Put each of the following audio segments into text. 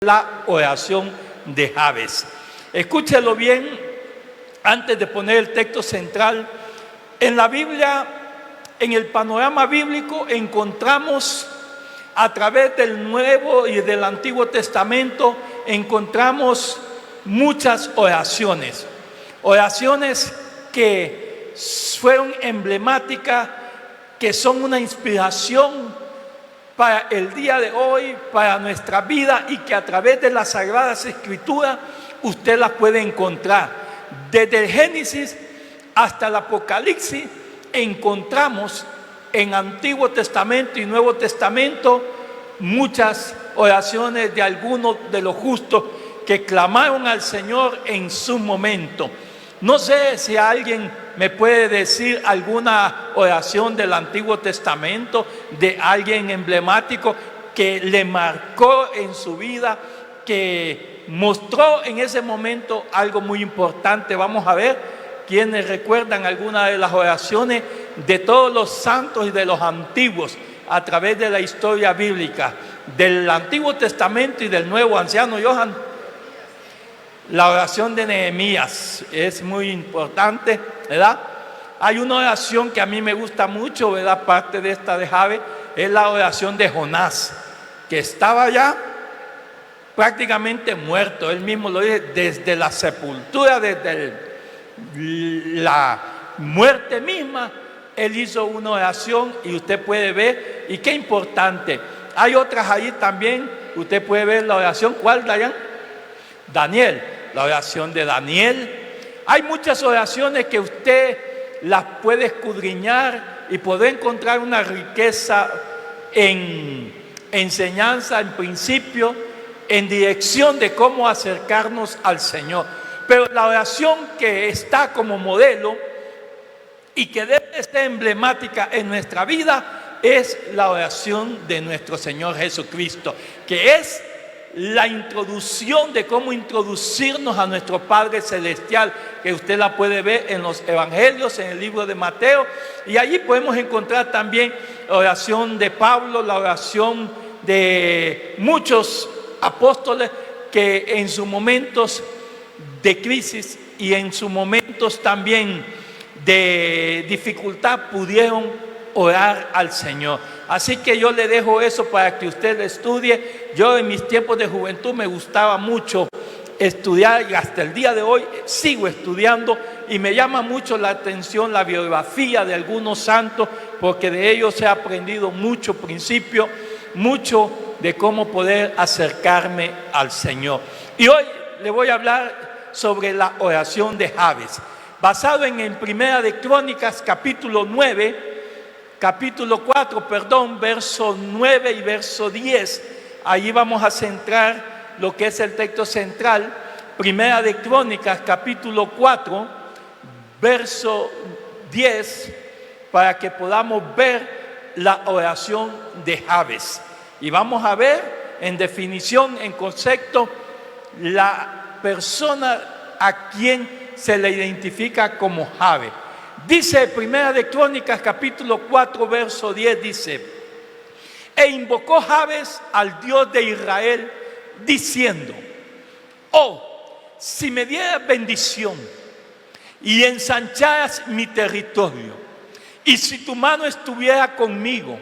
la oración de Jabes. Escúchelo bien antes de poner el texto central. En la Biblia, en el panorama bíblico, encontramos a través del Nuevo y del Antiguo Testamento, encontramos muchas oraciones. Oraciones que fueron emblemáticas, que son una inspiración para el día de hoy, para nuestra vida, y que a través de las Sagradas Escrituras usted las puede encontrar. Desde el Génesis hasta el Apocalipsis encontramos en Antiguo Testamento y Nuevo Testamento muchas oraciones de algunos de los justos que clamaron al Señor en su momento. No sé si alguien me puede decir alguna oración del Antiguo Testamento de alguien emblemático que le marcó en su vida, que mostró en ese momento algo muy importante. Vamos a ver quiénes recuerdan alguna de las oraciones de todos los santos y de los antiguos a través de la historia bíblica, del Antiguo Testamento y del Nuevo. Anciano Johan. La oración de Nehemías es muy importante, ¿verdad? Hay una oración que a mí me gusta mucho, ¿verdad? Parte de esta de Jabes, es la oración de Jonás, que estaba ya prácticamente muerto. Él mismo lo dice, desde la sepultura, desde la muerte misma, él hizo una oración y usted puede ver, y qué importante. Hay otras ahí también, usted puede ver la oración. ¿Cuál, Dayan? Daniel, la oración de Daniel. Hay muchas oraciones que usted las puede escudriñar y puede encontrar una riqueza en enseñanza, en principio, en dirección de cómo acercarnos al Señor. Pero la oración que está como modelo y que debe ser emblemática en nuestra vida es la oración de nuestro Señor Jesucristo, que es la introducción de cómo introducirnos a nuestro Padre Celestial, que usted la puede ver en los Evangelios, en el libro de Mateo, y allí podemos encontrar también la oración de Pablo, la oración de muchos apóstoles que en sus momentos de crisis y en sus momentos también de dificultad pudieron orar al Señor. Así que yo le dejo eso para que usted estudie. Yo en mis tiempos de juventud me gustaba mucho estudiar y hasta el día de hoy sigo estudiando, y me llama mucho la atención la biografía de algunos santos, porque de ellos he aprendido mucho principio, mucho de cómo poder acercarme al Señor. Y hoy le voy a hablar sobre la oración de Jabes, basado en Primera de Crónicas, capítulo 4, verso 9 y verso 10. Allí vamos a centrar lo que es el texto central. Primera de Crónicas, capítulo 4, verso 10, para que podamos ver la oración de Jabes. Y vamos a ver en definición, en concepto, la persona a quien se le identifica como Jabes. Dice Primera de Crónicas, capítulo 4, verso 10, dice: e invocó Jabes al Dios de Israel, diciendo: oh, si me dieras bendición y ensancharas mi territorio, y si tu mano estuviera conmigo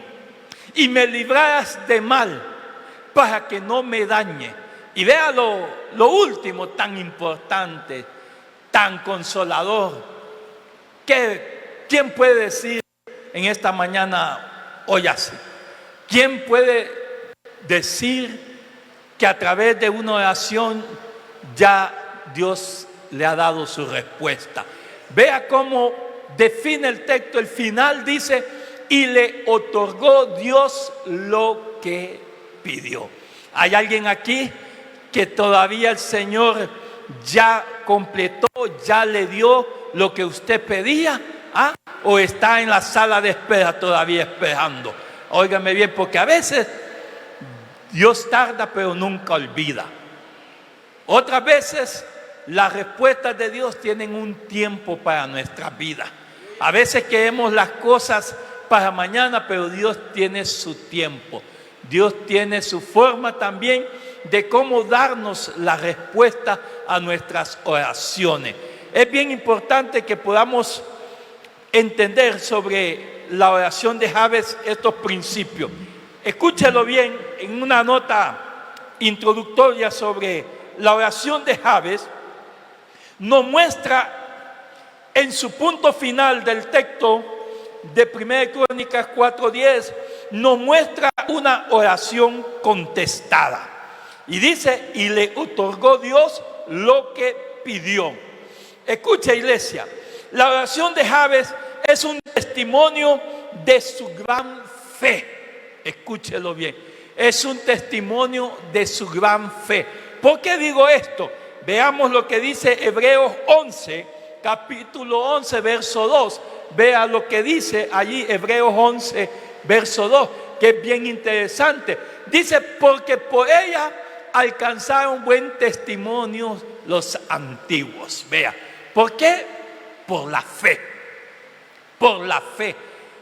y me libraras de mal, para que no me dañe. Y vea lo último, tan importante, tan consolador. ¿Quién puede decir en esta mañana, hoy así? ¿Quién puede decir que a través de una oración ya Dios le ha dado su respuesta? Vea cómo define el texto. El final dice: y le otorgó Dios lo que pidió. ¿Hay alguien aquí que todavía el Señor ya completó, ya le dio lo que usted pedía? ¿O está en la sala de espera todavía esperando? Óigame bien, porque a veces Dios tarda pero nunca olvida. Otras veces las respuestas de Dios tienen un tiempo para nuestra vida. A veces queremos las cosas para mañana, pero Dios tiene su tiempo. Dios tiene su forma también de cómo darnos la respuesta a nuestras oraciones. Es bien importante que podamos entender sobre la oración de Jabes estos principios. Escúchelo bien en una nota introductoria sobre la oración de Jabes. Nos muestra en su punto final del texto de 1 Crónicas 4:10, nos muestra una oración contestada. Y dice, y le otorgó Dios lo que pidió. Escucha, iglesia, la oración de Jabes es un testimonio de su gran fe. Escúchelo bien, es un testimonio de su gran fe. ¿Por qué digo esto? Veamos lo que dice Hebreos 11, capítulo 11, verso 2. Vea lo que dice allí Hebreos 11, verso 2, que es bien interesante. Dice, porque por ella alcanzaron buen testimonio los antiguos. Vea, ¿por qué? Por la fe. Por la fe.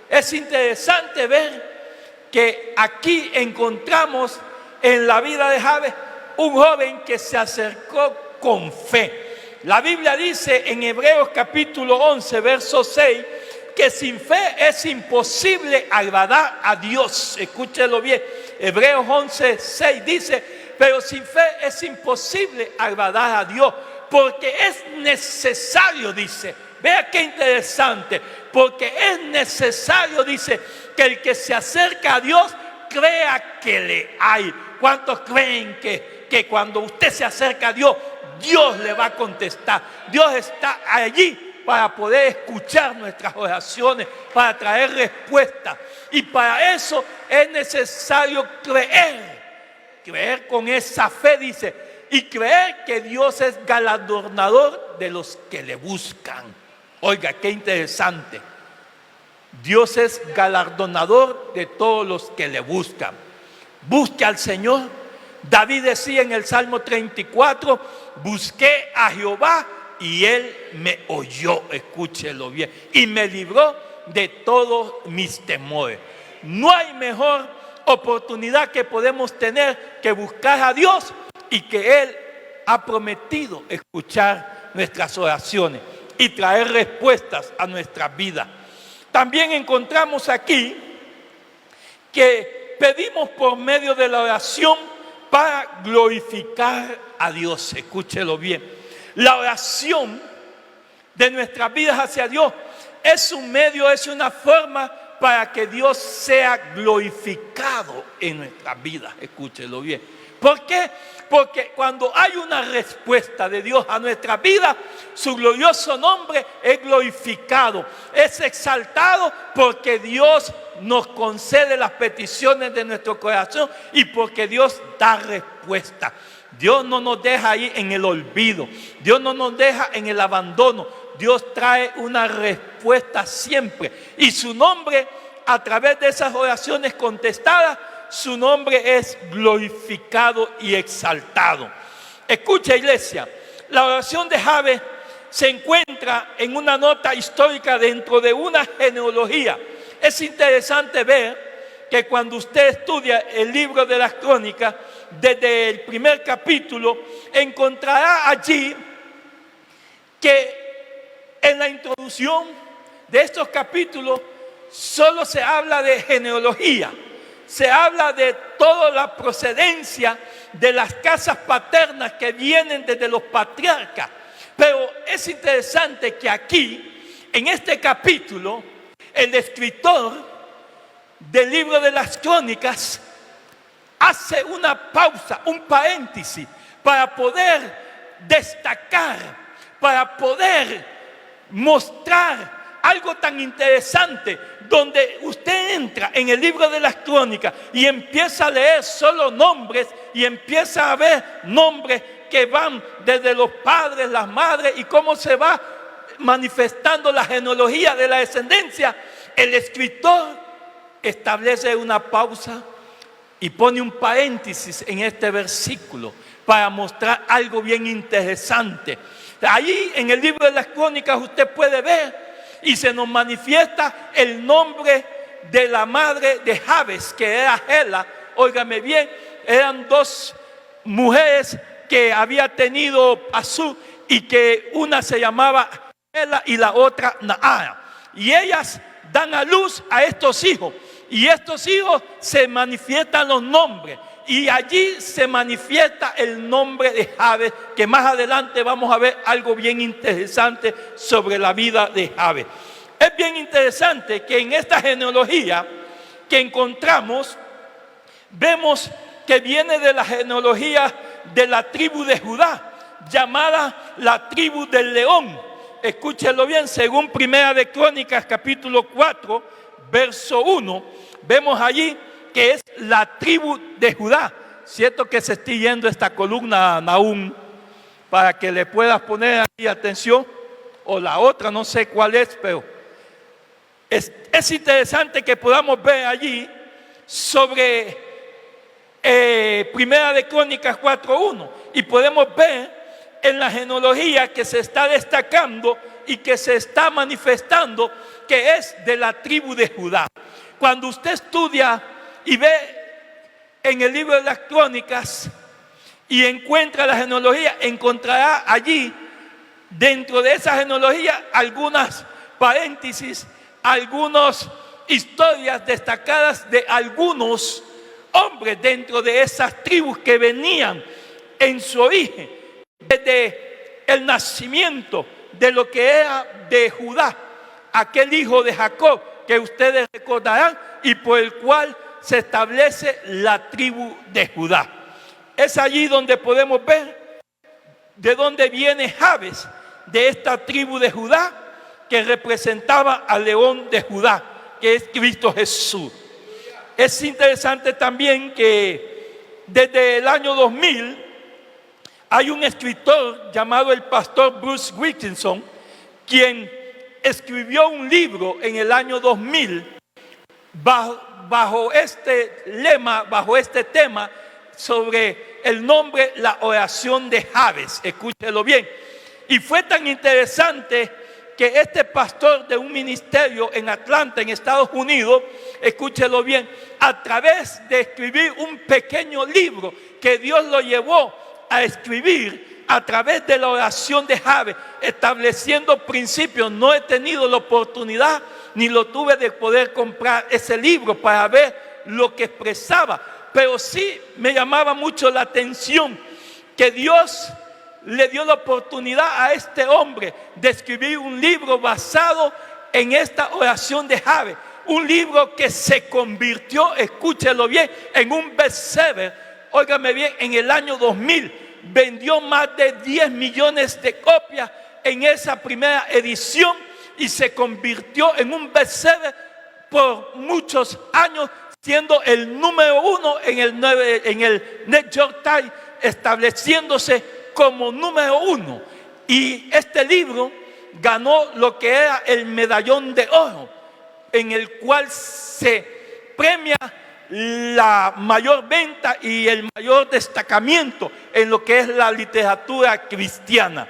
Es interesante ver que aquí encontramos en la vida de Jabes un joven que se acercó con fe. La Biblia dice en Hebreos capítulo 11, verso 6, que sin fe es imposible agradar a Dios. Escúchelo bien. Hebreos 11, 6 dice, pero sin fe es imposible agradar a Dios, porque es necesario, dice. Vea qué interesante, porque es necesario, dice, que el que se acerca a Dios crea que le hay. ¿Cuántos creen que cuando usted se acerca a Dios, Dios le va a contestar? Dios está allí para poder escuchar nuestras oraciones, para traer respuestas. Y para eso es necesario creer con esa fe, dice, y creer que Dios es galardonador de los que le buscan. Oiga, qué interesante. Dios es galardonador de todos los que le buscan. Busque al Señor. David decía en el Salmo 34, busqué a Jehová y Él me oyó, escúchelo bien, y me libró de todos mis temores. No hay mejor oportunidad que podemos tener que buscar a Dios y que Él ha prometido escuchar nuestras oraciones y traer respuestas a nuestras vidas. También encontramos aquí que pedimos por medio de la oración para glorificar a Dios. Escúchelo bien. La oración de nuestras vidas hacia Dios es un medio, es una forma para que Dios sea glorificado en nuestras vidas. Escúchelo bien. ¿Por qué? Porque cuando hay una respuesta de Dios a nuestra vida, su glorioso nombre es glorificado, es exaltado, porque Dios nos concede las peticiones de nuestro corazón y porque Dios da respuesta. Dios no nos deja ahí en el olvido, Dios no nos deja en el abandono. Dios trae una respuesta siempre, y su nombre, a través de esas oraciones contestadas, su nombre es glorificado y exaltado. Escucha, iglesia, la oración de Jabes se encuentra en una nota histórica dentro de una genealogía. Es interesante ver que cuando usted estudia el libro de las Crónicas, desde el primer capítulo, encontrará allí que en la introducción de estos capítulos solo se habla de genealogía. Se habla de toda la procedencia de las casas paternas que vienen desde los patriarcas. Pero es interesante que aquí, en este capítulo, el escritor del libro de las Crónicas hace una pausa, un paréntesis, para poder destacar, para poder mostrar algo tan interesante, donde usted entra en el libro de las Crónicas y empieza a leer solo nombres y empieza a ver nombres que van desde los padres, las madres, y cómo se va manifestando la genealogía de la descendencia. El escritor establece una pausa y pone un paréntesis en este versículo para mostrar algo bien interesante. Allí en el libro de las Crónicas usted puede ver y se nos manifiesta el nombre de la madre de Jabes, que era Hela. Óigame bien, eran dos mujeres que había tenido Pasú y que una se llamaba Ela y la otra Naara. Y ellas dan a luz a estos hijos. Y estos hijos se manifiestan los nombres. Y allí se manifiesta el nombre de Jabes, que más adelante vamos a ver algo bien interesante sobre la vida de Jabes. Es bien interesante que en esta genealogía que encontramos, vemos que viene de la genealogía de la tribu de Judá, llamada la tribu del león. Escúchelo bien, según Primera de Crónicas, capítulo 4, verso 1, vemos allí que es la tribu de Judá. Cierto que se está yendo esta columna, Nahum, para que le puedas poner ahí atención, o la otra, no sé cuál es, pero es interesante que podamos ver allí sobre Primera de Crónicas 4.1, y podemos ver en la genealogía que se está destacando y que se está manifestando que es de la tribu de Judá. Cuando usted estudia y ve en el libro de las Crónicas y encuentra la genealogía, encontrará allí dentro de esa genealogía algunas paréntesis, algunas historias destacadas de algunos hombres dentro de esas tribus que venían en su origen desde el nacimiento de lo que era de Judá, aquel hijo de Jacob que ustedes recordarán y por el cual se establece la tribu de Judá. Es allí donde podemos ver de dónde viene Jabes, de esta tribu de Judá que representaba al león de Judá, que es Cristo Jesús. Es interesante también que desde el año 2000 hay un escritor llamado el pastor Bruce Wilkinson, quien escribió un libro en el año 2000 bajo este lema, bajo este tema, sobre el nombre La oración de Jabes. Escúchelo bien. Y fue tan interesante que este pastor de un ministerio en Atlanta, en Estados Unidos, escúchelo bien, a través de escribir un pequeño libro que Dios lo llevó a escribir a través de la oración de Jabes, estableciendo principios. No he tenido la oportunidad ni lo tuve de poder comprar ese libro para ver lo que expresaba, pero sí me llamaba mucho la atención que Dios le dio la oportunidad a este hombre de escribir un libro basado en esta oración de Jabes, un libro que se convirtió, escúchelo bien, en un bestseller. Óigame bien, en el año 2000 vendió más de 10 millones de copias en esa primera edición y se convirtió en un bestseller por muchos años, siendo el número 1 en el New York Times, estableciéndose como número 1. Y este libro ganó lo que era el medallón de oro, en el cual se premia la mayor venta y el mayor destacamiento en lo que es la literatura cristiana.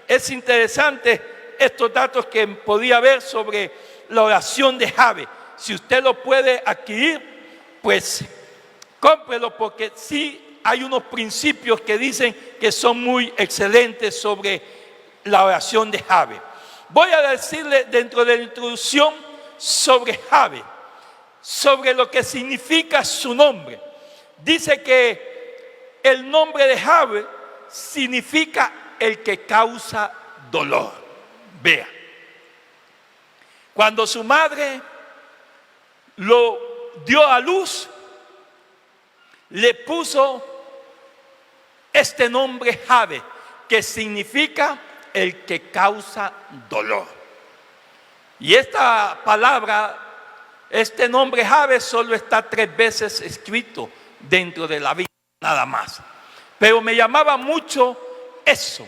Es interesante estos datos que podía ver sobre la oración de Jabes. Si usted lo puede adquirir, pues cómprelo, porque sí hay unos principios que dicen que son muy excelentes sobre la oración de Jabes. Voy a decirle dentro de la introducción sobre Jabes, sobre lo que significa su nombre. Dice que el nombre de Jabes significa el que causa dolor. Vea, cuando su madre lo dio a luz, le puso este nombre Jabes, que significa el que causa dolor. Y esta palabra, este nombre Jabes, solo está 3 veces escrito dentro de la Biblia, nada más. Pero me llamaba mucho eso,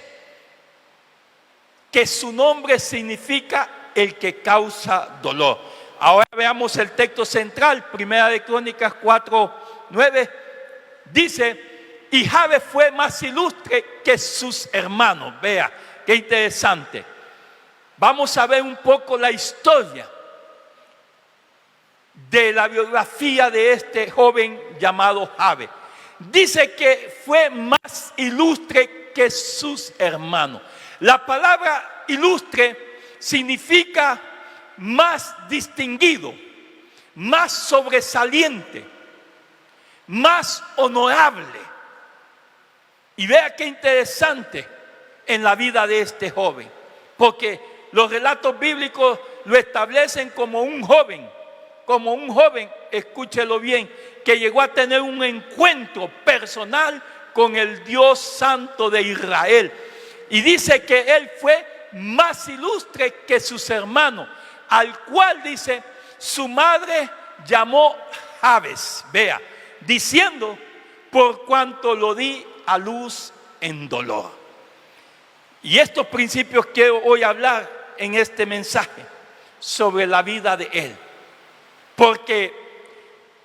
que su nombre significa el que causa dolor. Ahora veamos el texto central, Primera de Crónicas 4:9, dice: y Jabes fue más ilustre que sus hermanos. Vea, qué interesante. Vamos a ver un poco la historia de la biografía de este joven llamado Jabes. dice que fue más ilustre que sus hermanos. La palabra ilustre significa más distinguido, más sobresaliente, más honorable. Y vea qué interesante en la vida de este joven, porque los relatos bíblicos lo establecen como un joven, escúchelo bien, que llegó a tener un encuentro personal con el Dios Santo de Israel. Y dice que él fue más ilustre que sus hermanos, al cual dice, su madre llamó Jabes, vea, diciendo, por cuanto lo di a luz en dolor. Y estos principios quiero hoy hablar en este mensaje sobre la vida de él. Porque,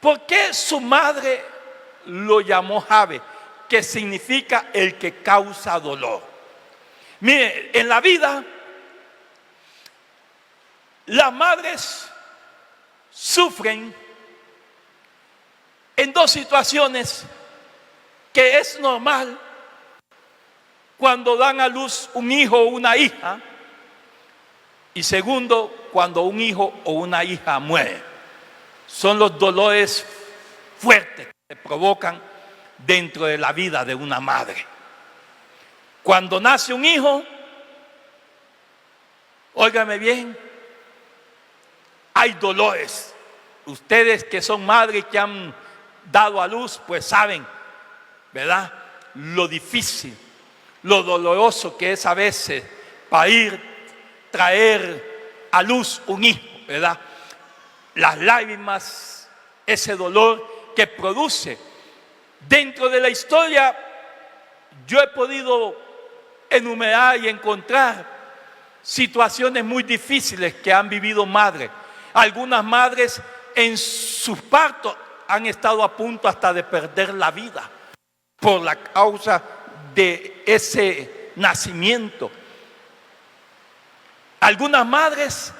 ¿por qué su madre lo llamó Jabes? Que significa el que causa dolor. Mire, en la vida, las madres sufren en dos situaciones que es normal cuando dan a luz un hijo o una hija, y segundo, cuando un hijo o una hija muere. Son los dolores fuertes que se provocan dentro de la vida de una madre. Cuando nace un hijo, óigame bien, hay dolores. Ustedes que son madres que han dado a luz, pues saben, ¿verdad? Lo difícil, lo doloroso que es a veces traer a luz un hijo, ¿verdad? Las lágrimas, ese dolor que produce. Dentro de la historia, yo he podido enumerar y encontrar situaciones muy difíciles que han vivido madres. Algunas madres en sus partos han estado a punto hasta de perder la vida por la causa de ese nacimiento. Algunas madres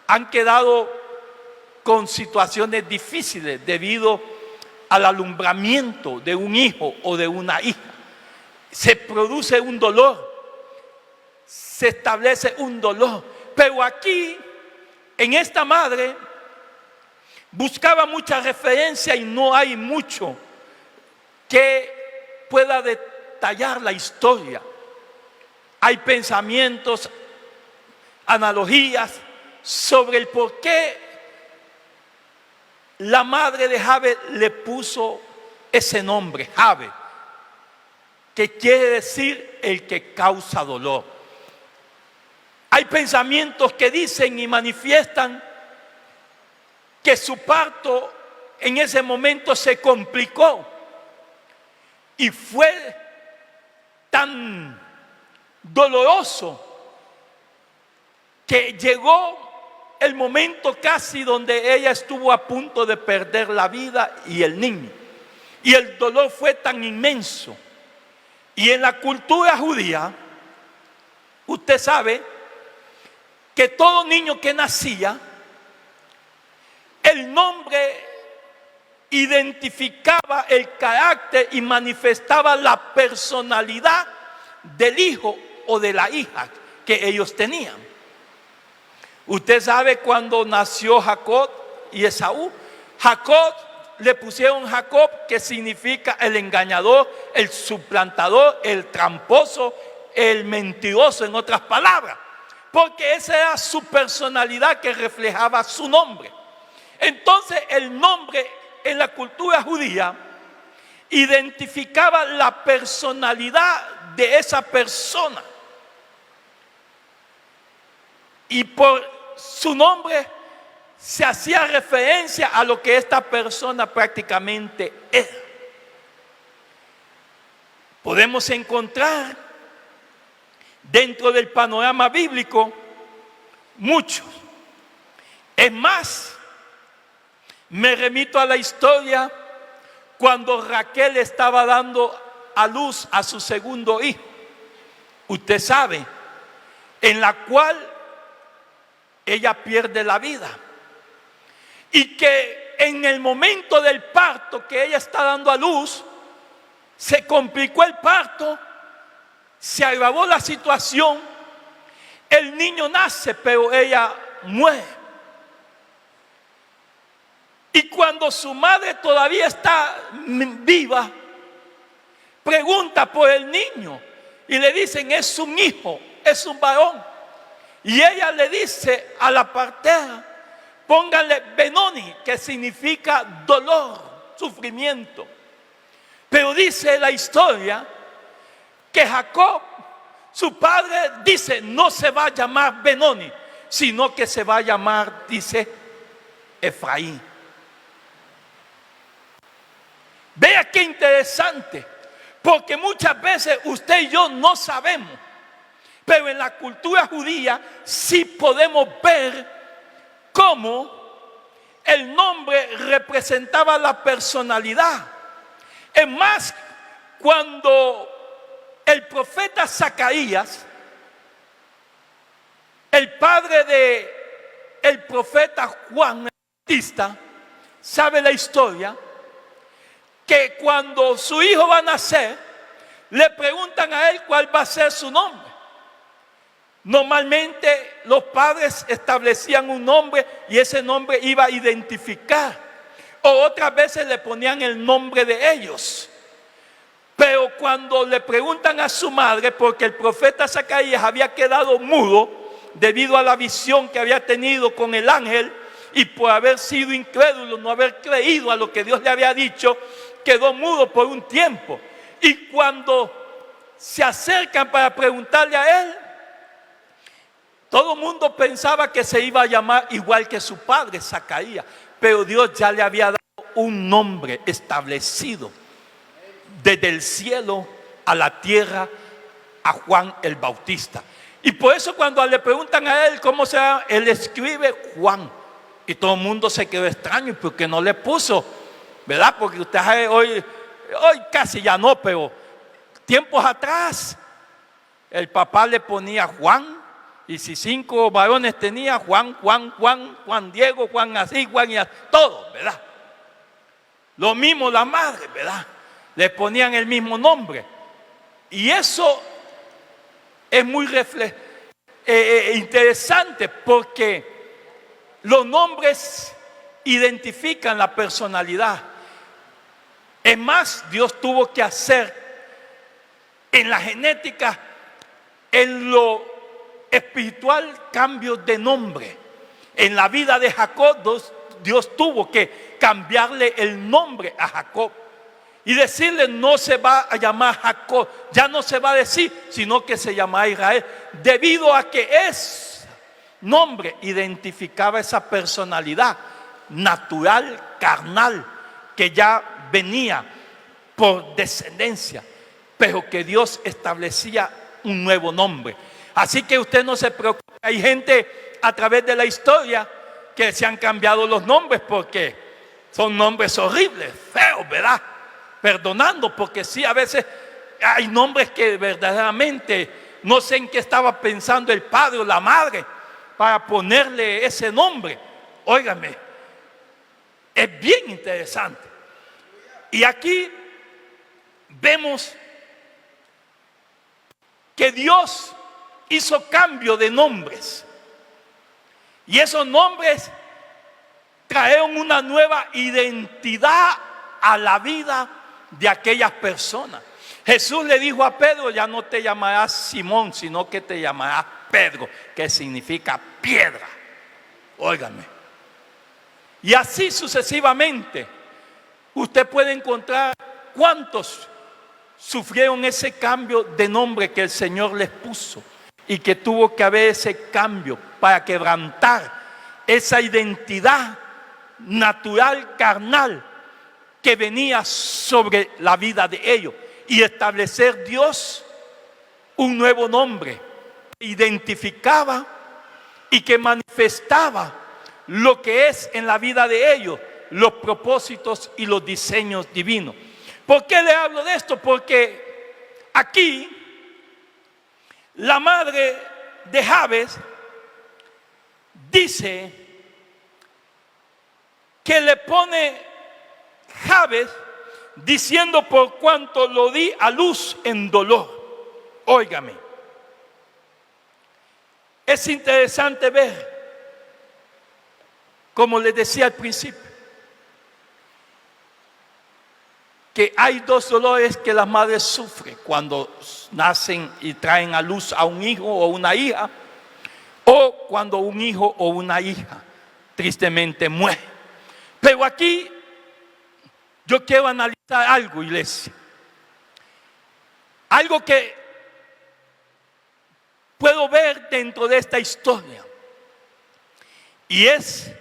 han quedado con situaciones difíciles debido al alumbramiento de un hijo o de una hija. Se produce un dolor, se establece un dolor. Pero aquí, en esta madre, buscaba mucha referencia y no hay mucho que pueda detallar la historia. Hay pensamientos, analogías sobre el por qué la madre de Jabes le puso ese nombre, Jabes, que quiere decir el que causa dolor. Hay pensamientos que dicen y manifiestan que su parto en ese momento se complicó y fue tan doloroso que llegó el momento casi donde ella estuvo a punto de perder la vida y el niño. Y el dolor fue tan inmenso. Y en la cultura judía, usted sabe que todo niño que nacía, el nombre identificaba el carácter y manifestaba la personalidad del hijo o de la hija que ellos tenían. Usted sabe cuando nació Jacob y Esaú. Jacob le pusieron Jacob, que significa el engañador, el suplantador, el tramposo, el mentiroso, en otras palabras. Porque esa era su personalidad que reflejaba su nombre. Entonces el nombre en la cultura judía identificaba la personalidad de esa persona. Y por su nombre se hacía referencia a lo que esta persona prácticamente era. Podemos encontrar dentro del panorama bíblico muchos. Es más, me remito a la historia cuando Raquel estaba dando a luz a su segundo hijo. Usted sabe, en la cual ella pierde la vida. Y que en el momento del parto que ella está dando a luz, Se complicó el parto, se agravó la situación, el niño nace, pero ella muere. Y cuando su madre todavía está viva, pregunta por el niño y le dicen: es un hijo, es un varón. Y ella le dice a la partera: póngale Benoni, que significa dolor, sufrimiento. Pero dice la historia que Jacob, su padre, dice: no se va a llamar Benoni, sino que se va a llamar, dice, Efraín. Vea qué interesante, porque muchas veces usted y yo no sabemos, pero en la cultura judía sí podemos ver cómo el nombre representaba la personalidad. Es más, cuando el profeta Zacarías, el padre del profeta Juan el Bautista, sabe la historia, que cuando su hijo va a nacer, le preguntan a él cuál va a ser su nombre. Normalmente los padres establecían un nombre y ese nombre iba a identificar. O otras veces le ponían el nombre de ellos. Pero cuando le preguntan a su madre, porque el profeta Zacarías había quedado mudo debido a la visión que había tenido con el ángel, y por haber sido incrédulo, no haber creído a lo que Dios le había dicho, quedó mudo por un tiempo. Y cuando se acercan para preguntarle a él, todo el mundo pensaba que se iba a llamar igual que su padre, Zacarías. Pero Dios ya le había dado un nombre establecido desde el cielo a la tierra a Juan el Bautista. Y por eso cuando le preguntan a él cómo se llama, él escribe Juan. Y todo el mundo se quedó extraño porque no le puso, ¿verdad? Porque usted sabe, hoy casi ya no, pero tiempos atrás el papá le ponía Juan. Y si 5 varones tenía, Juan Diego, Juan así, Juan y así, todo, ¿verdad? Lo mismo la madre, ¿verdad? Le ponían el mismo nombre. Y eso es muy interesante, porque los nombres identifican la personalidad. Es más, Dios tuvo que hacer en la genética, en lo espiritual, cambios de nombre. En la vida de Jacob, Dios tuvo que cambiarle el nombre a Jacob y decirle: no se va a llamar Jacob, ya no se va a decir, sino que se llama Israel, debido a que ese nombre identificaba esa personalidad natural, carnal, que ya venía por descendencia, pero que Dios establecía un nuevo nombre. Así que usted no se preocupe. Hay gente a través de la historia que se han cambiado los nombres porque son nombres horribles, feos, ¿verdad? Perdonando, porque sí, a veces hay nombres que verdaderamente no sé en qué estaba pensando el padre o la madre para ponerle ese nombre. Óigame, es bien interesante. Y aquí vemos que Dios hizo cambio de nombres. Y esos nombres trajeron una nueva identidad a la vida de aquellas personas. Jesús le dijo a Pedro: ya no te llamarás Simón, sino que te llamarás Pedro, que significa piedra. Óigame. Y así sucesivamente. Usted puede encontrar cuántos sufrieron ese cambio de nombre que el Señor les puso, y que tuvo que haber ese cambio para quebrantar esa identidad natural, carnal, que venía sobre la vida de ellos, y establecer Dios un nuevo nombre que identificaba y que manifestaba lo que es en la vida de ellos, los propósitos y los diseños divinos. ¿Por qué le hablo de esto? Porque aquí la madre de Jabes dice que le pone Jabes diciendo: por cuanto lo di a luz en dolor. Óigame, es interesante ver, como les decía al principio, que hay dos dolores que las madres sufren cuando nacen y traen a luz a un hijo o una hija, o cuando un hijo o una hija tristemente muere. Pero aquí yo quiero analizar algo, iglesia. Algo que puedo ver dentro de esta historia. Y es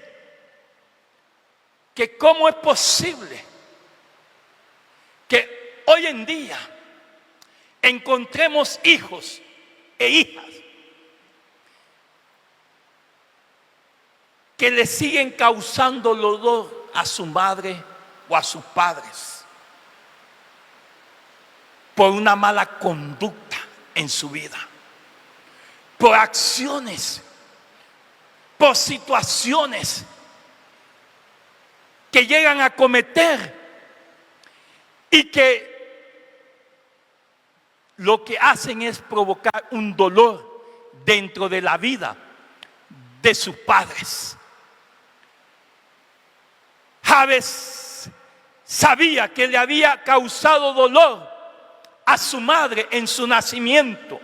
que cómo es posible que hoy en día encontremos hijos e hijas que le siguen causando dolor a su madre o a sus padres por una mala conducta en su vida, por acciones, por situaciones que llegan a cometer y que lo que hacen es provocar un dolor dentro de la vida de sus padres. Jabes sabía que le había causado dolor a su madre en su nacimiento.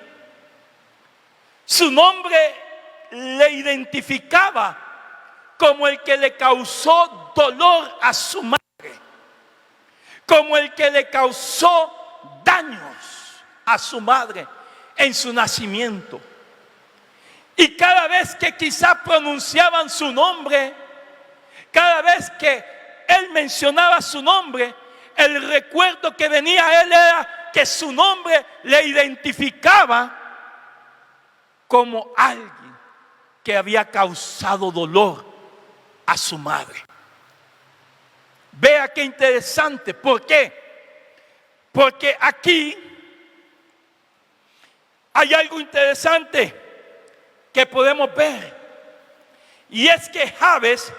Su nombre le identificaba como el que le causó dolor a su madre, como el que le causó daños a su madre en su nacimiento. Y cada vez que quizás pronunciaban su nombre, cada vez que él mencionaba su nombre, el recuerdo que venía a él era que su nombre le identificaba como alguien que había causado dolor a su madre. Vea qué interesante. ¿Por qué? Porque aquí hay algo interesante que podemos ver. Y es que Jabes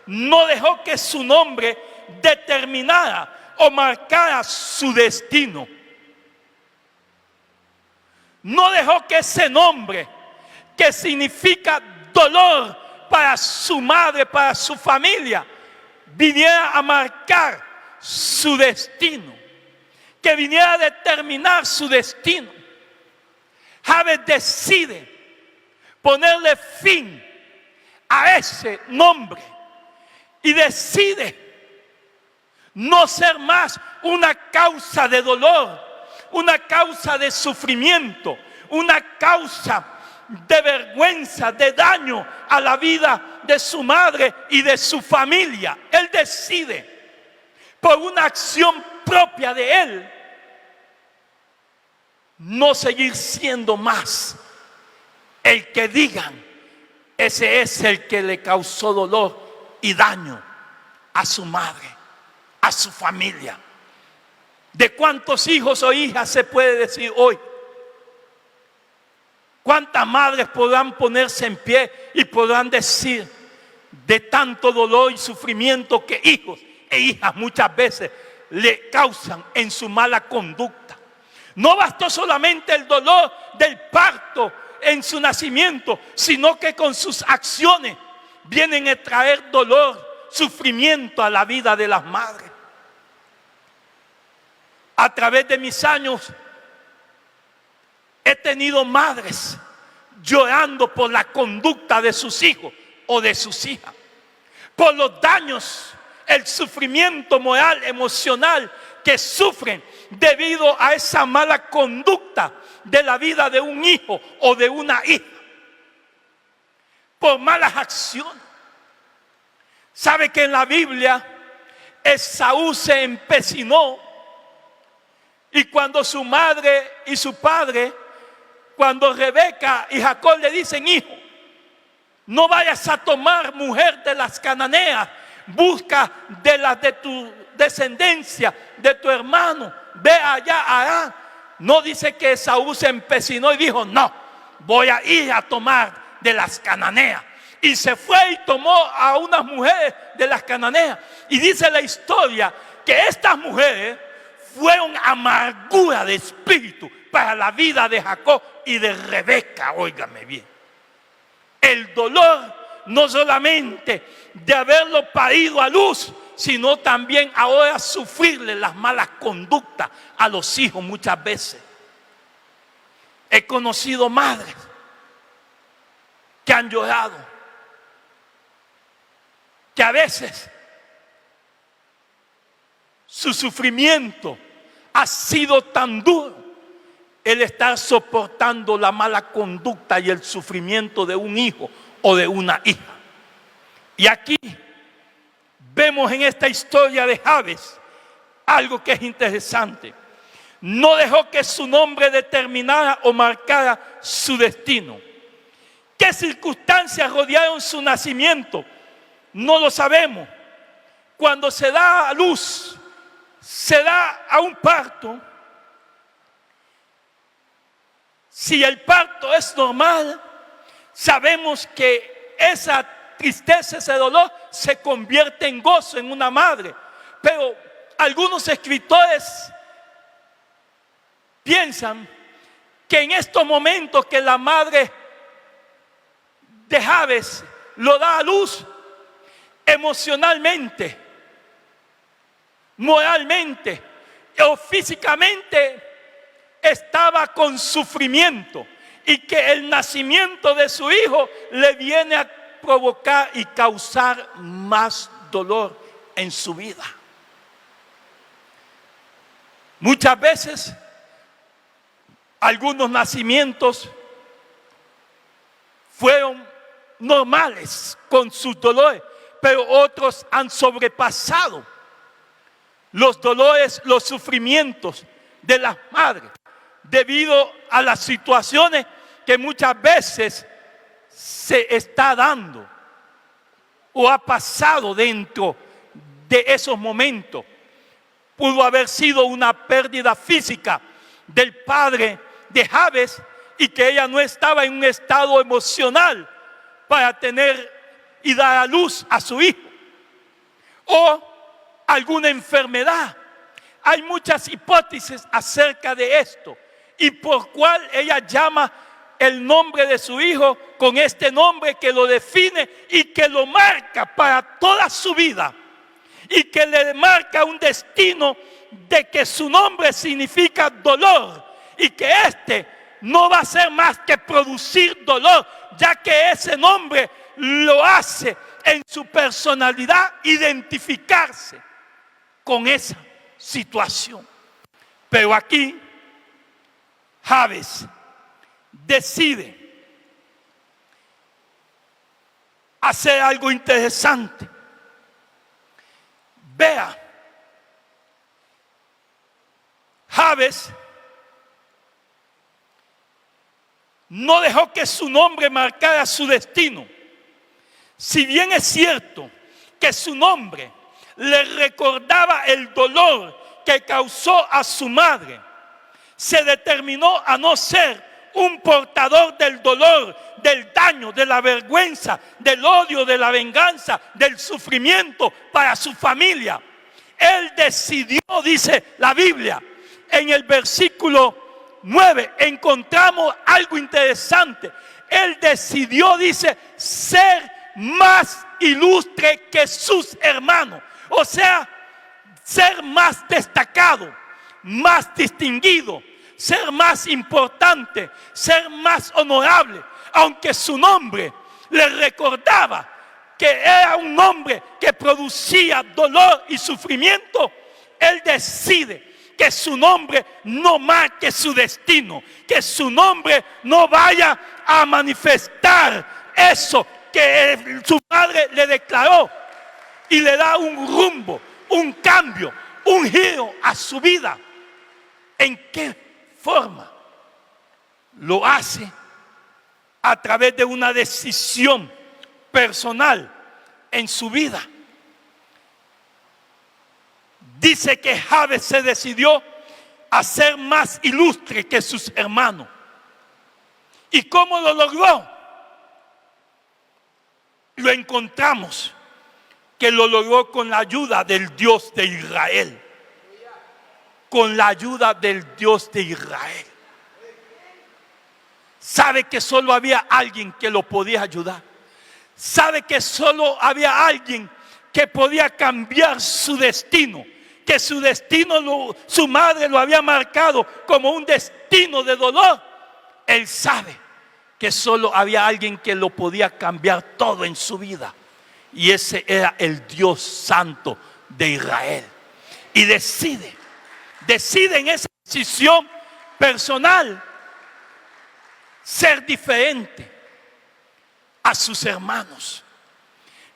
no dejó que su nombre determinara o marcara su destino. No dejó que ese nombre, que significa dolor para su madre, para su familia, viniera a marcar su destino, que viniera a determinar su destino. Jabes decide ponerle fin a ese nombre y decide no ser más una causa de dolor, una causa de sufrimiento, una causa de vergüenza, de daño a la vida de su madre y de su familia. Él decide, por una acción propia de él, no seguir siendo más el que digan: ese es el que le causó dolor y daño a su madre, a su familia. ¿De cuántos hijos o hijas se puede decir hoy? ¿Cuántas madres podrán ponerse en pie y podrán decir de tanto dolor y sufrimiento que hijos e hijas muchas veces le causan en su mala conducta? No bastó solamente el dolor del parto en su nacimiento, sino que con sus acciones vienen a traer dolor, sufrimiento a la vida de las madres. A través de mis años he tenido madres llorando por la conducta de sus hijos o de sus hijas, por los daños, el sufrimiento moral, emocional que sufren debido a esa mala conducta de la vida de un hijo o de una hija, por malas acciones. ¿Sabe que en la Biblia Esaú se empecinó? Y cuando su madre y su padre, cuando Rebeca y Jacob le dicen: hijo, no vayas a tomar mujer de las cananeas, busca de las de tu descendencia, de tu hermano, ve allá a Arán. No dice que Esaú se empecinó y dijo: no, voy a ir a tomar de las cananeas. Y se fue y tomó a unas mujeres de las cananeas. Y dice la historia que estas mujeres fueron amargura de espíritu para la vida de Jacob y de Rebeca. Óigame bien. El dolor no solamente de haberlo parido a luz, sino también ahora sufrirle las malas conductas a los hijos muchas veces. He conocido madres que han llorado, que a veces su sufrimiento ha sido tan duro, el estar soportando la mala conducta y el sufrimiento de un hijo o de una hija. Y aquí vemos en esta historia de Jabes algo que es interesante. No dejó que su nombre determinara o marcara su destino. ¿Qué circunstancias rodearon su nacimiento? No lo sabemos. Cuando se da a luz, se da a un parto. Si el parto es normal, sabemos que esa tristeza, ese dolor, se convierte en gozo en una madre. Pero algunos escritores piensan que en estos momentos que la madre de Jabes lo da a luz, emocionalmente, moralmente o físicamente estaba con sufrimiento, y que el nacimiento de su hijo le viene a provocar y causar más dolor en su vida. Muchas veces algunos nacimientos fueron normales con sus dolores, pero otros han sobrepasado los dolores, los sufrimientos de las madres, debido a las situaciones que muchas veces se está dando o ha pasado dentro de esos momentos. Pudo haber sido una pérdida física del padre de Jabes y que ella no estaba en un estado emocional para tener y dar a luz a su hijo, o alguna enfermedad. Hay muchas hipótesis acerca de esto y por cuál ella llama el nombre de su hijo con este nombre que lo define y que lo marca para toda su vida, y que le marca un destino de que su nombre significa dolor, y que este no va a ser más que producir dolor, ya que ese nombre lo hace en su personalidad identificarse con esa situación. Pero aquí Jabes decide hacer algo interesante. Vea, Jabes no dejó que su nombre marcara su destino. Si bien es cierto que su nombre le recordaba el dolor que causó a su madre, se determinó a no ser un portador del dolor, del daño, de la vergüenza, del odio, de la venganza, del sufrimiento para su familia. Él decidió, dice la Biblia, en el versículo 9, encontramos algo interesante. Él decidió, dice, ser más ilustre que sus hermanos. O sea, ser más destacado, más distinguido, ser más importante, ser más honorable. Aunque su nombre le recordaba que era un nombre que producía dolor y sufrimiento, él decide que su nombre no marque su destino, que su nombre no vaya a manifestar eso que su padre le declaró, y le da un rumbo, un cambio, un giro a su vida. ¿En qué forma? Lo hace a través de una decisión personal en su vida. Dice que Jabes se decidió a ser más ilustre que sus hermanos. ¿Y cómo lo logró? Lo encontramos que lo logró con la ayuda del Dios de Israel. Con la ayuda del Dios de Israel. Sabe que solo había alguien que lo podía ayudar. Sabe que solo había alguien que podía cambiar su destino. Que su destino, su madre lo había marcado como un destino de dolor. Él sabe que solo había alguien que lo podía cambiar todo en su vida. Y ese era el Dios Santo de Israel. Y decide en esa decisión personal ser diferente a sus hermanos.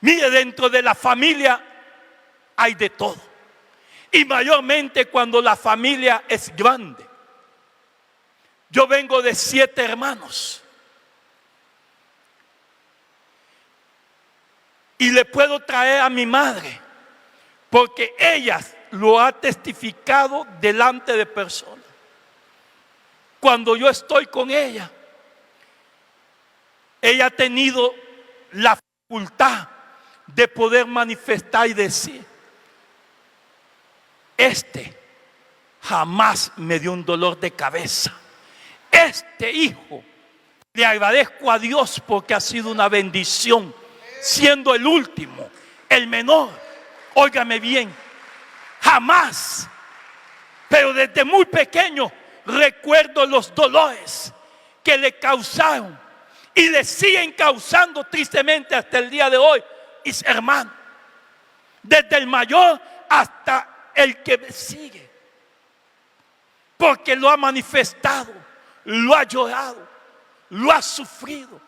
Mire, dentro de la familia hay de todo. Y mayormente cuando la familia es grande. Yo vengo de 7 hermanos. Y le puedo traer a mi madre, porque ella lo ha testificado delante de personas. Cuando yo estoy con ella, ella ha tenido la facultad de poder manifestar y decir: este jamás me dio un dolor de cabeza. Este hijo, le agradezco a Dios porque ha sido una bendición, siendo el último, el menor. Óigame bien, jamás, pero desde muy pequeño recuerdo los dolores que le causaron y le siguen causando tristemente hasta el día de hoy mis hermanos, desde el mayor hasta el que me sigue, porque lo ha manifestado, lo ha llorado, lo ha sufrido.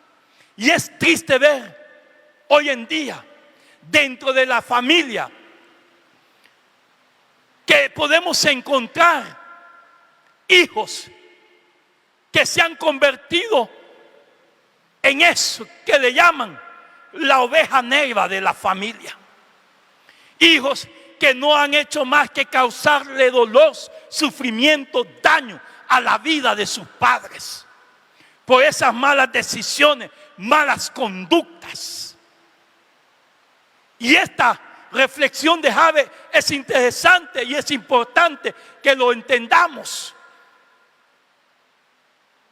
Y es triste ver hoy en día dentro de la familia que podemos encontrar hijos que se han convertido en eso que le llaman la oveja negra de la familia. Hijos que no han hecho más que causarle dolor, sufrimiento, daño a la vida de sus padres por esas malas decisiones, malas conductas. Y esta reflexión de Jabes es interesante y es importante que lo entendamos.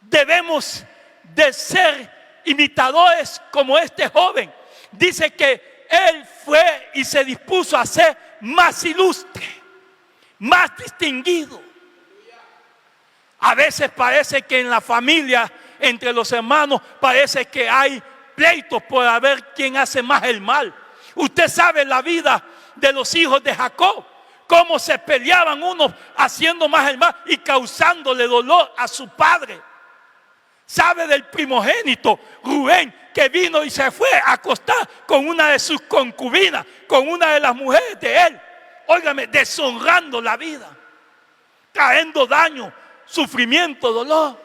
Debemos de ser imitadores como este joven. Dice que él fue y se dispuso a ser más ilustre, más distinguido. A veces parece que en la familia, entre los hermanos, parece que hay pleitos por ver quién hace más el mal. Usted sabe la vida de los hijos de Jacob, cómo se peleaban unos haciendo más el mal y causándole dolor a su padre. Sabe del primogénito Rubén, que vino y se fue a acostar con una de sus concubinas, con una de las mujeres de él. Óigame, deshonrando la vida, trayendo daño, sufrimiento, dolor.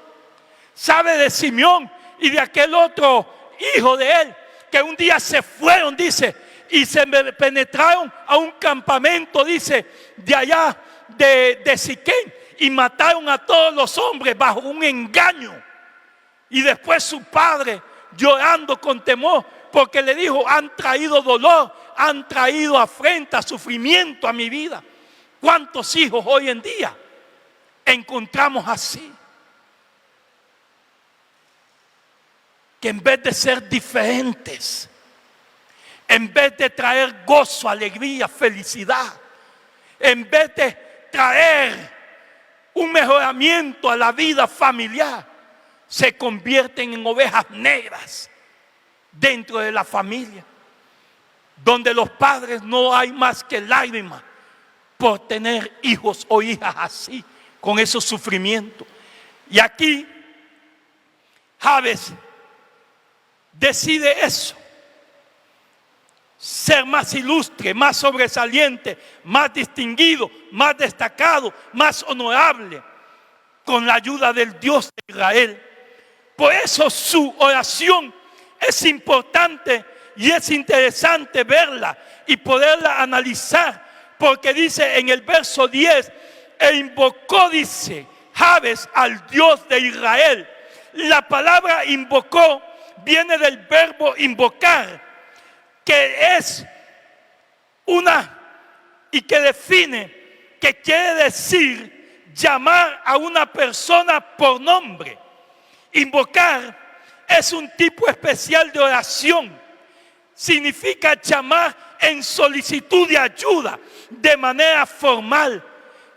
Sabe de Simeón y de aquel otro hijo de él, que un día se fueron, dice, y se penetraron a un campamento, dice, de allá de Siquén, y mataron a todos los hombres bajo un engaño. Y después su padre, llorando con temor, porque le dijo: han traído dolor, han traído afrenta, sufrimiento a mi vida. ¿Cuántos hijos hoy en día encontramos así? Que en vez de ser diferentes, en vez de traer gozo, alegría, felicidad, en vez de traer un mejoramiento a la vida familiar, se convierten en ovejas negras dentro de la familia, donde los padres no hay más que lágrimas por tener hijos o hijas así, con esos sufrimientos. Y aquí Jabes decide eso: ser más ilustre, más sobresaliente, más distinguido, más destacado, más honorable, con la ayuda del Dios de Israel. Por eso su oración es importante y es interesante verla y poderla analizar, porque dice en el verso 10: e invocó, dice Jabes, al Dios de Israel. La palabra invocó viene del verbo invocar, que es y que define que quiere decir llamar a una persona por nombre. Invocar es un tipo especial de oración. Significa llamar en solicitud de ayuda de manera formal.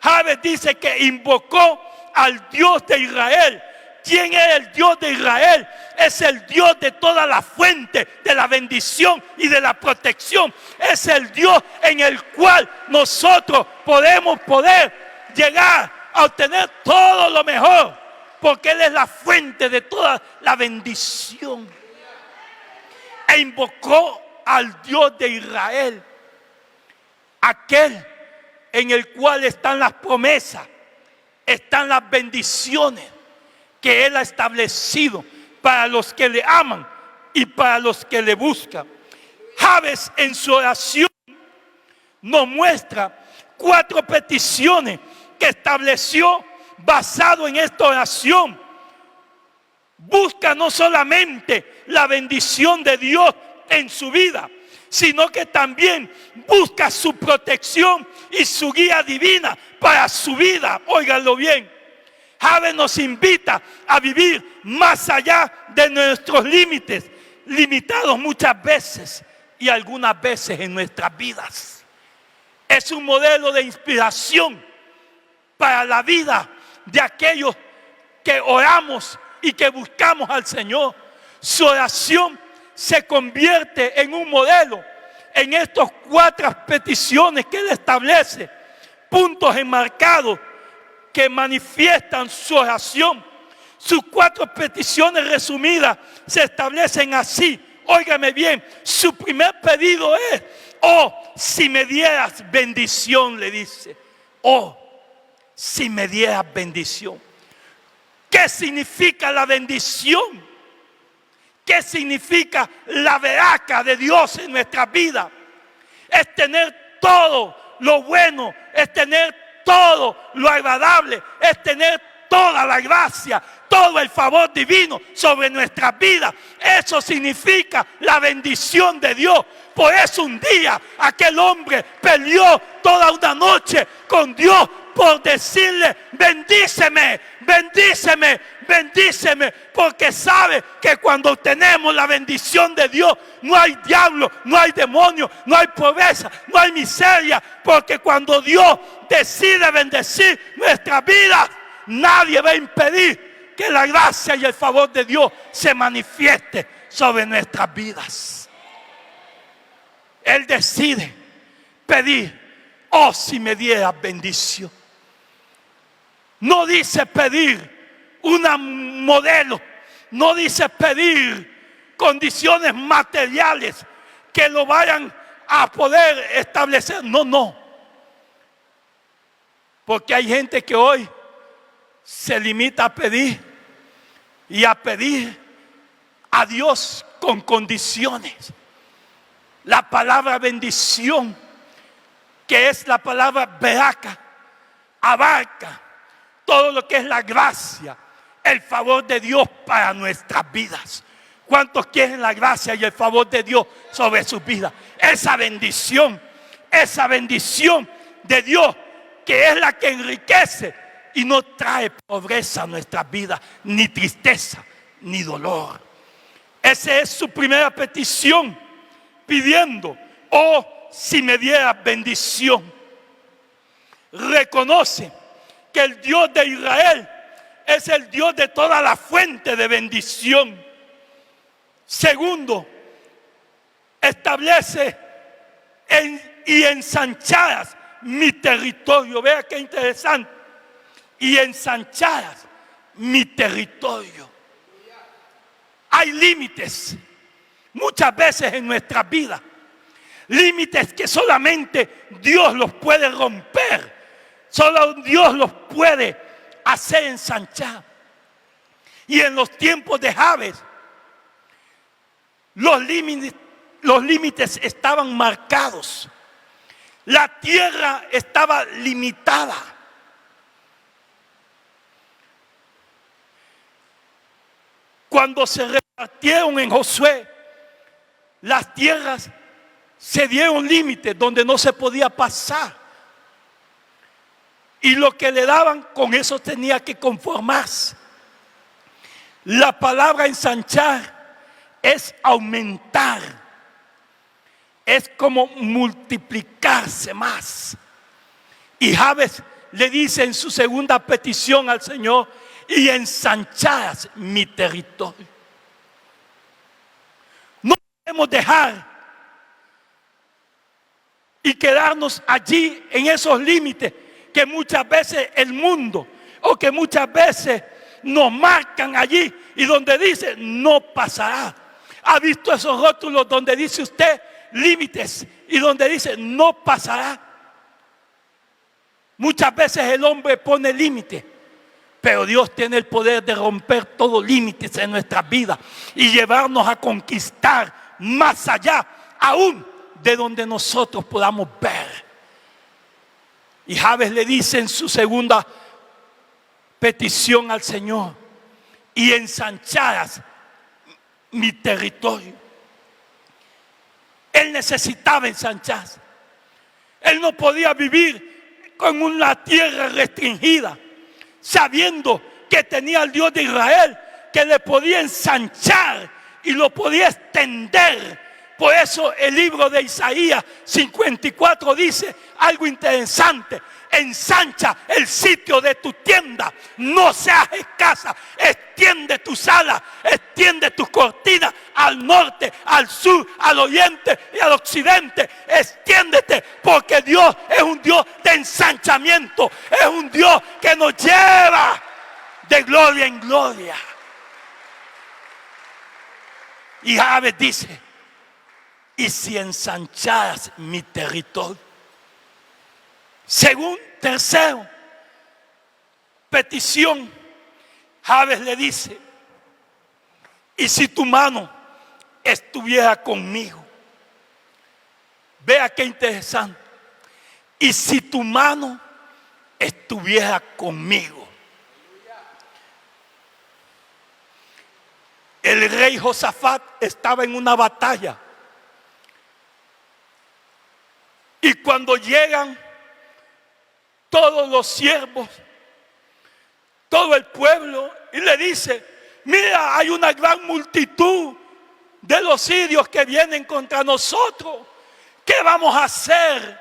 Jabes dice que invocó al Dios de Israel. ¿Quién es el Dios de Israel? Es el Dios de toda la fuente de la bendición y de la protección. Es el Dios en el cual nosotros podemos llegar a obtener todo lo mejor, porque Él es la fuente de toda la bendición. E invocó al Dios de Israel, aquel en el cual están las promesas, están las bendiciones que Él ha establecido para los que le aman y para los que le buscan. Jabes en su oración nos muestra 4 peticiones que estableció basado en esta oración. Busca no solamente la bendición de Dios en su vida, sino que también busca su protección y su guía divina para su vida. Óiganlo bien. Jabes nos invita a vivir más allá de nuestros límites, limitados muchas veces y algunas veces en nuestras vidas. Es un modelo de inspiración para la vida de aquellos que oramos y que buscamos al Señor. Su oración se convierte en un modelo en estas 4 peticiones que Él establece, puntos enmarcados que manifiestan su oración. Sus 4 peticiones resumidas se establecen así. Óigame bien, su primer pedido es: oh, si me dieras bendición, le dice. Oh, si me dieras bendición. ¿Qué significa la bendición? ¿Qué significa la veraca de Dios en nuestra vida? Es tener todo lo bueno, es tener todo lo agradable, es tener toda la gracia, todo el favor divino sobre nuestras vidas. Eso significa la bendición de Dios. Por eso un día aquel hombre peleó toda una noche con Dios por decirle: bendíceme, bendíceme, bendíceme, porque sabe que cuando tenemos la bendición de Dios no hay diablo, no hay demonio, no hay pobreza, no hay miseria, porque cuando Dios decide bendecir nuestra vida, nadie va a impedir que la gracia y el favor de Dios se manifieste sobre nuestras vidas. Él decide pedir: oh, si me dieras bendición. No dice pedir un modelo, no dice pedir condiciones materiales que lo vayan a poder establecer. No, no. Porque hay gente que hoy se limita a pedir y a pedir a Dios con condiciones. La palabra bendición, que es la palabra veraca, abarca todo lo que es la gracia, el favor de Dios para nuestras vidas. ¿Cuántos quieren la gracia y el favor de Dios sobre sus vidas? Esa bendición de Dios, que es la que enriquece y no trae pobreza a nuestras vidas, ni tristeza, ni dolor. Esa es su primera petición, pidiendo: oh, si me dieras bendición. Reconoce que el Dios de Israel es el Dios de toda la fuente de bendición. Segundo, establece y ensancharas mi territorio. Vea qué interesante. Y ensancharas mi territorio. Hay límites muchas veces en nuestra vida, límites que solamente Dios los puede romper. Solo Dios los puede hacer ensanchar. Y en los tiempos de Jabes, los límites estaban marcados. La tierra estaba limitada. Cuando se repartieron en Josué las tierras, se dieron límites donde no se podía pasar. Y lo que le daban, con eso tenía que conformarse. La palabra ensanchar es aumentar. Es como multiplicarse más. Y Jabes le dice en su segunda petición al Señor: y ensancharás mi territorio. No podemos dejar y quedarnos allí en esos límites que muchas veces el mundo o que muchas veces nos marcan allí y donde dice no pasará. ¿Ha visto esos rótulos donde dice usted límites y donde dice no pasará? Muchas veces el hombre pone límites, pero Dios tiene el poder de romper todos límites en nuestras vidas y llevarnos a conquistar más allá aún de donde nosotros podamos ver. Y Jabes le dice en su segunda petición al Señor: y ensancharás mi territorio. Él necesitaba ensancharse. Él no podía vivir con una tierra restringida, sabiendo que tenía al Dios de Israel que le podía ensanchar y lo podía extender. Por eso el libro de Isaías 54 dice algo interesante: ensancha el sitio de tu tienda, no seas escasa, extiende tus alas, extiende tus cortinas al norte, al sur, al oriente y al occidente. Extiéndete, porque Dios es un Dios de ensanchamiento, es un Dios que nos lleva de gloria en gloria. Y Jabes dice: y si ensancharas mi territorio. Según tercero petición, Jabes le dice: y si tu mano estuviera conmigo. Vea qué interesante. Y si tu mano estuviera conmigo. El rey Josafat estaba en una batalla. Y cuando llegan todos los siervos, todo el pueblo, y le dice: mira, hay una gran multitud de los sirios que vienen contra nosotros. ¿Qué vamos a hacer?